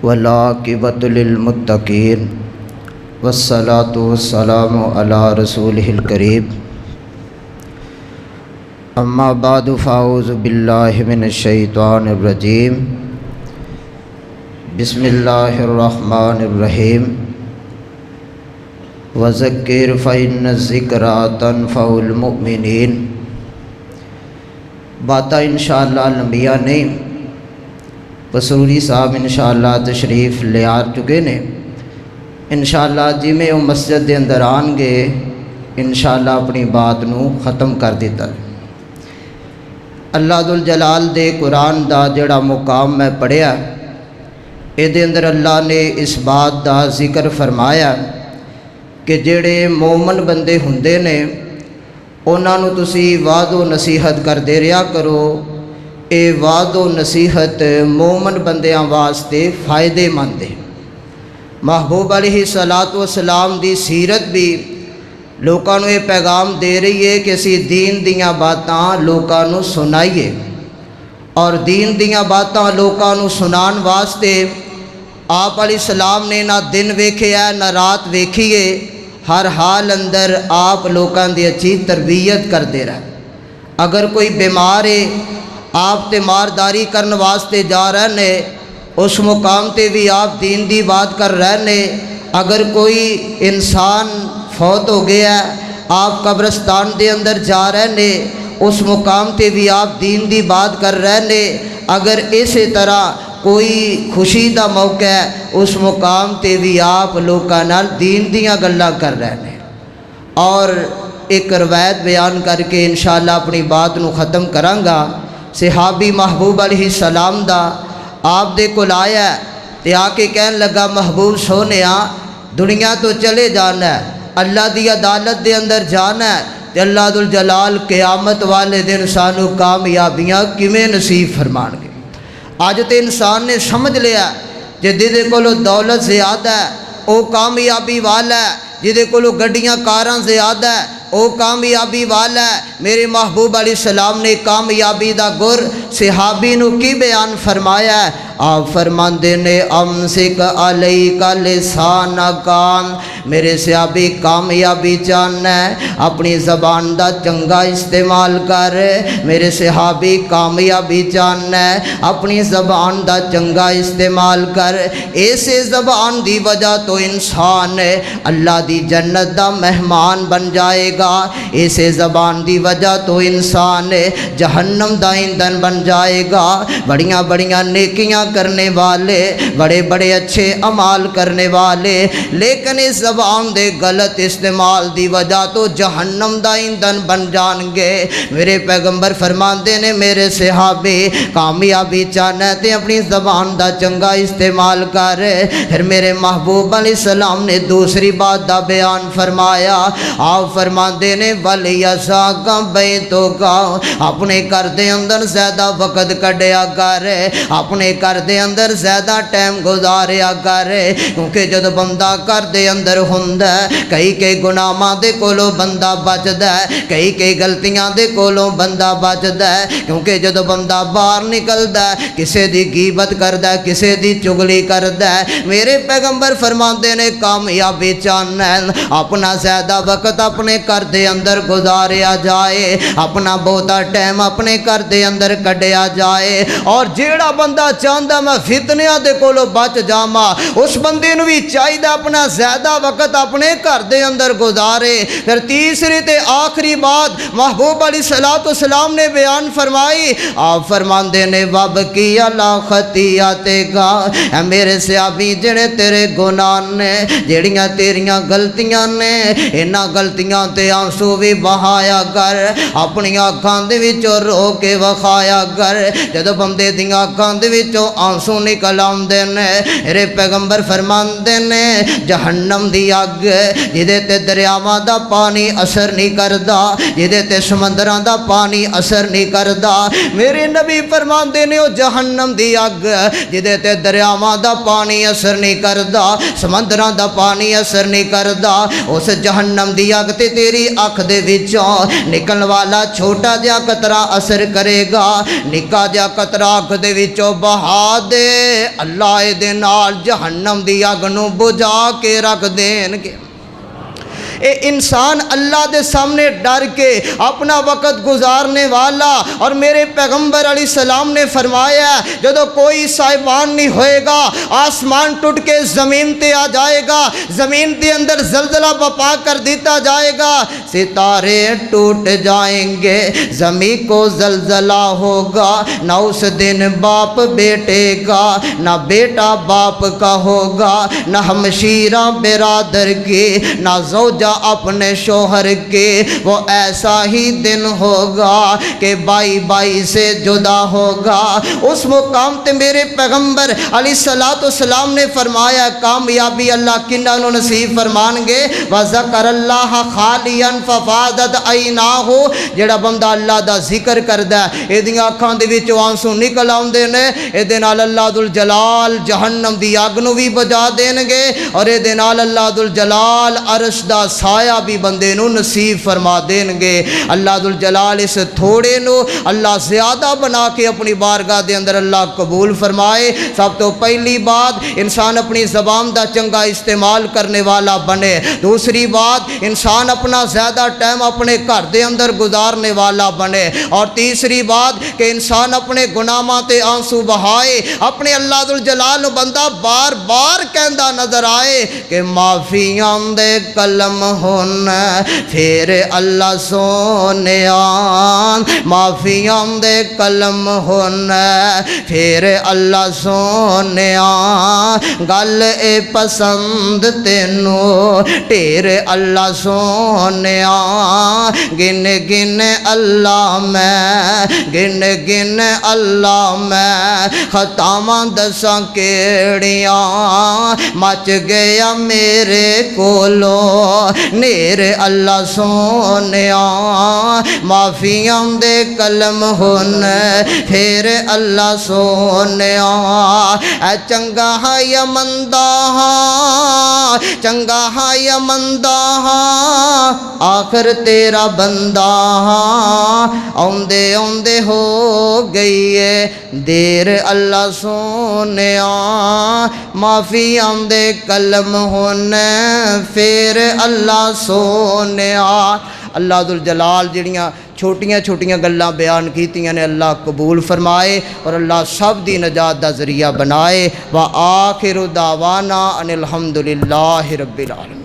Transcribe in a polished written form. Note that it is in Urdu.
والعاقبۃ للمتقین والصلاۃ والسلام علی رسولہ الکریم اما بعد فاعوذ باللہ من الشیطان الرجیم بسم اللہ الرحمن الرحیم وذکر فإن الذکریٰ تنفع المؤمنین۔ باتیں انشاءاللہ لمبیاں نہیں، پسروری صاحب انشاءاللہ تشریف لے آ چکے نے۔ انشاءاللہ جی میں وہ مسجد دے اندر آن گے انشاءاللہ اپنی بات نو ختم کر دیتا ہے۔ اللہ ذوالجلال دے قرآن دا جڑا مقام میں پڑھیا اے دے اندر اللہ نے اس بات دا ذکر فرمایا کہ جڑے مومن بندے ہوندے نے انہاں نو تسی وعد و نصیحت کردے رہیا کرو۔ اے وعد و نصیحت مومن بندیاں واسطے فائدے مند ہے۔ محبوب علیہ الصلاۃ والسلام دی سیرت بھی لوکاں نو یہ پیغام دے رہی ہے کہ اسی دین دیاں باتاں لوکاں نو سنائیے، اور دین دیاں باتاں لوکاں نو سنان واسطے آپ علیہ السلام نے نہ دن ویکھے ہے نہ رات ویکھی ہے، ہر حال اندر آپ لوکاں دی اچھی تربیت کردے رہے۔ اگر کوئی بیمار ہے آپ تے مارداری کرن واسطے جا رہے نے، اس مقام تے بھی آپ دین دی بات کر رہے نے۔ اگر کوئی انسان فوت ہو گیا ہے آپ قبرستان دے اندر جا رہے نے، اس مقام تے بھی آپ دین دی بات کر رہے نے۔ اگر اسی طرح کوئی خوشی دا موقع ہے اس مقام تے بھی آپ لوکاں نال دین دیاں گلاں کر رہے نے۔ اور ایک روایت بیان کر کے انشاءاللہ اپنی بات نو ختم کراں گا۔ صحابی محبوب علیہ السلام دا آپ دے کول آیا تے آ کے کہن لگا محبوب سونیا دنیا تو چلے جانا ہے، اللہ دی عدالت دے اندر جانا ہے، تے اللہ ذوالجلال قیامت والے دن سانو کامیابیاں کیویں نصیب فرمان گے۔ اج تے انسان نے سمجھ لیا جدے کولو دولت زیادہ ہے او کامیابی والا ہے، جدے کولو گڈیاں کاراں زیادہ ہے او کامیابی والا ہے۔ میرے محبوب علیہ السلام نے کامیابی دا گر صحابی نو کی بیان فرمایا ہے۔ آپ فرماندے نے امسک علیک لسانک، میرے صحابی کامیابی چاہنا ہے اپنی زبان دا چنگا استعمال کر۔ میرے صحابی کامیابی چاہنا ہے اپنی زبان دا چنگا استعمال کر۔ ایسے زبان دی وجہ تو انسان اللہ دی جنت دا مہمان بن جائے گا، ایسے زبان دی وجہ تو انسان جہنم دا ایندھن بن جائے گا۔ بڑیاں بڑیاں نیکیاں کرنے والے، بڑے بڑے اچھے اعمال کرنے والے، لیکن اس زبان دے غلط استعمال دی وجہ تو جہنم دا ایندھن بن جان گے۔ میرے پیغمبر فرماندے نے میرے صحابی کامیابی چاہنا تے اپنی زبان دا چنگا استعمال کر۔ پھر میرے محبوب علیہ السلام نے دوسری بات دا بیان فرمایا۔ آپ فرماندے نے وَلْيَسَعْكَ بَيْتُكَ، اپنے گھر دے اندر زیادہ وقت کڈیا کر، اپنے گھر دے اندر زیادہ ٹائم گزاریا کر، کیونکہ جد بندہ گھر دے اندر ہوندا ہے کئی گناہاں دے کولوں بندہ بچدا ہے، کئی غلطیاں دے کولوں بندہ بچدا ہے، کیونکہ جد بندہ باہر نکلدا ہے کسے دی غیبت کردا ہے، کسے دی چغلی کردا ہے۔ میرے پیغمبر فرماندے نے کامیابی چاہنا ہے اپنا زیادہ وقت اپنے گھر دے اندر گزاریا جائے، اپنا بہتا ٹائم اپنے گھر دے اندر کڈیا جائے۔ اور جیڑا بندہ چاہندا میں فتنیاں دے کولوں بچ جاواں، اس بندے نو بھی چاہیے اپنا زیادہ وقت اپنے گھر دے اندر گزارے۔ پھر تیسری تے آخری بات محبوب علیہ الصلوۃ والسلام نے بیان فرمائی۔ آپ فرماندے نے وَبْكِي عَلَىٰ خَطِيئَتِكَ، اے میرے صحابی جڑے تیرے گناہ نے، جڑیاں تیریاں غلطیاں نے، انہاں غلطیاں تے آنسو بھی بہایا کر، اپنی اکھاں دے وچوں رو کے وکھایا کر۔ جدوں بندے دیاں اکھاں دے وچوں آنسو نکل آندے نے، میرے پیغمبر فرماندے نے جہنم دی اگ جدے تے دریاواں دا پانی اثر نہیں کردا، جدے تے سمندراں دا پانی اثر نہیں کردا، میرے نبی فرماندے نے او جہنم دی اگ جدے تے دریاواں دا پانی اثر نہیں کردا، سمندراں دا پانی اثر نہیں کردا، اس جہنم دی اگ تے تیری تیری اکھ دے وچوں نکلن والا چھوٹا جہا قطرہ اثر کرے گا، نکا جہا قطرہ اکھ دے وچوں بہا دے، اللہ اے دے نال جہنم دی اگ نوں بجھا کے رکھ دین گے۔ اے انسان اللہ دے سامنے ڈر کے اپنا وقت گزارنے والا، اور میرے پیغمبر علیہ السلام نے فرمایا جدو کوئی صاحبان نہیں ہوئے گا، آسمان ٹوٹ کے زمین تے آ جائے گا، زمین کے اندر زلزلہ بپا کر دیتا جائے گا، ستارے ٹوٹ جائیں گے، زمین کو زلزلہ ہوگا، نہ اس دن باپ بیٹے کا، نہ بیٹا باپ کا ہوگا، نہ ہمشیرہ برادر کی، نہ زوجہ اپنے شوہر کے، وہ ایسا ہی دن ہوگا کہ بائی بائی سے جدا ہوگا۔ اس مقام تے میرے پیغمبر علیہ السلام نے فرمایا کامیابی اللہ کنہ نو نصیب فرمان گے، وَذَكَرَ اللَّهَ خَالِيًا فَفَاضَتْ عَيْنَاهُ، جڑا بندہ اللہ دا ذکر کردا ہے اے دیاں اکھاں دے وچوں آنسو نکل آوندے نے، اے دے نال اللہ ذوالجلال جہنم دی اگ نو وی بجا دین گے، اور اے دے نال اللہ ذوالجلال عرش دا سایہ بھی بندے نو نصیب فرما دین گے۔ اللہ ذوالجلال اس تھوڑے نو اللہ زیادہ بنا کے اپنی بارگاہ دے اندر اللہ قبول فرمائے۔ سب تو پہلی بات انسان اپنی زبان دا چنگا استعمال کرنے والا بنے، دوسری بات انسان اپنا زیادہ ٹائم اپنے گھر دے اندر گزارنے والا بنے، اور تیسری بات کہ انسان اپنے گناہاں تے آنسو بہائے، اپنے اللہ ذوالجلال نو بندہ بار بار کہندا نظر آئے کہ معافیاں دے کلم ہونا پھر اللہ سونیان، معافیاں دے کلم ہونا پھر اللہ سونیان، گل اے پسند تینو ٹیر اللہ سونیان، گن گن اللہ میں، گن گن اللہ میں، خطاواں دساں کیڑیاں، مچ گیا میرے کولو نیر اللہ سونیا، معافیاں دے کلم ہن پھر اللہ سونیا، اے چنگا ہے یا مندہ ہاں، چنگا ہے یا مندہ ہاں، آخر تیرا بندہ ہاں، اوندے اوندے ہو گئی ہے دیر اللہ سونیا، معافیاں دے کلم ہن پھر اللہ سونیا۔ اللہ ذوالجلال جڑیاں چھوٹیاں چھوٹیاں گلاں بیان کیتیاں نے اللہ قبول فرمائے، اور اللہ سب دی نجات دا ذریعہ بنائے۔ وآخر دعوانا ان الحمدللہ رب العالمین۔